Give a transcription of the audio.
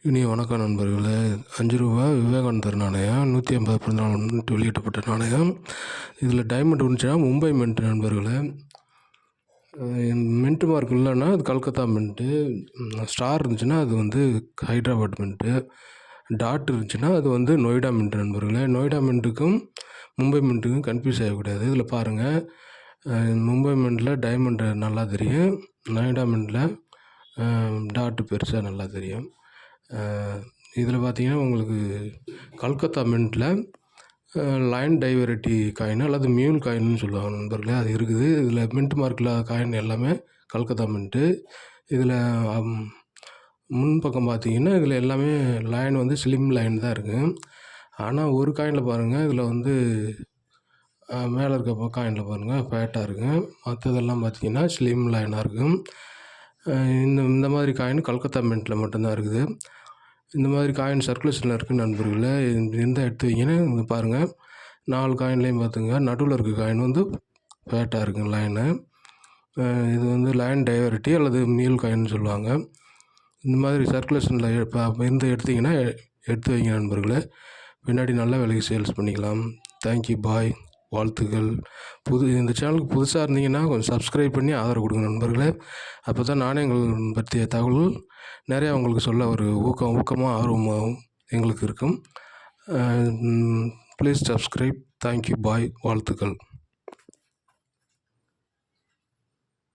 இனிய வணக்கம் நண்பர்களே. ரூ. 5 விவேகானந்தர் நாணயம் 150 பிறந்தநாள் முன்னிட்டு வெளியிடப்பட்ட நாணயம். இதில் டைமண்ட் இருந்துச்சுன்னா மும்பை மின்ட் நண்பர்களே. மின்ட் மார்க் இல்லைன்னா அது கல்கத்தா மின்ட்டு. ஸ்டார் இருந்துச்சுன்னா அது வந்து ஹைதராபாத் மின்ட்டு. டாட் இருந்துச்சுன்னா அது வந்து நொய்டா மின்ட் நண்பர்களே. நொய்டா மின்ட்டுக்கும் மும்பை மின்ட்டுக்கும் கன்ஃபியூஸ் ஆகக்கூடாது. இதில் பாருங்கள், மும்பை மின்ட்டில் டைமண்டு நல்லா தெரியும், நொய்டா மின்ட்டில் டாட்டு பெருசாக நல்லா தெரியும். இதில் பார்த்தீங்கன்னா உங்களுக்கு கல்கத்தா மின்ட்டில் லைன் டைவரைட்டி காயின் அல்லது மியூல் காயின்னு சொல்லுவாங்க நண்பர்களே, அது இருக்குது. இதில் மின்ட் மார்க்கில் காயின் எல்லாமே கல்கத்தா மின்ட்டு. இதில் முன்பக்கம் பார்த்தீங்கன்னா இதில் எல்லாமே லைன் வந்து ஸ்லிம் லைன் தான் இருக்குது. ஆனால் ஒரு காயினில் பாருங்கள், இதில் வந்து மேலே இருக்க காயினில் பாருங்கள் ஃபேட்டாக இருக்குது. மற்றதெல்லாம் பார்த்தீங்கன்னா ஸ்லிம் லைனாக இருக்கும். இந்த மாதிரி காயின் கல்கத்தா மின்ட்டில் மட்டும்தான் இருக்குது. இந்த மாதிரி காயின் சர்க்குலேஷனில் இருக்குது நண்பர்களே. எந்த எடுத்து வைங்கன்னா இங்கே பாருங்கள், 4 காயின்லேயும் பார்த்துங்க, நடுவில் இருக்க காயின் வந்து ஃபேட்டாக இருக்குது லைனு. இது வந்து லைன் டைவரிட்டி அல்லது மியூல் காயின்னு சொல்லுவாங்க. இந்த மாதிரி சர்க்குலேஷனில் இருந்து எடுத்திங்கன்னா எடுத்து வைங்க நண்பர்களே. பின்னாடி நல்ல விலைக்கு சேல்ஸ் பண்ணிக்கலாம். தேங்க்யூ, பாய், வாழ்த்துக்கள். இந்த சேனலுக்கு புதுசாக இருந்தீங்கன்னா கொஞ்சம் சப்ஸ்கிரைப் பண்ணி ஆதரவு கொடுங்க நண்பர்களே. அப்போ தான் நாணயங்கள் பற்றிய தகவல் நிறையா உங்களுக்கு சொல்ல ஒரு ஊக்கமாக ஆர்வமாகவும் எங்களுக்கு இருக்கும். Please subscribe. தேங்க்யூ, பாய், வாழ்த்துக்கள்.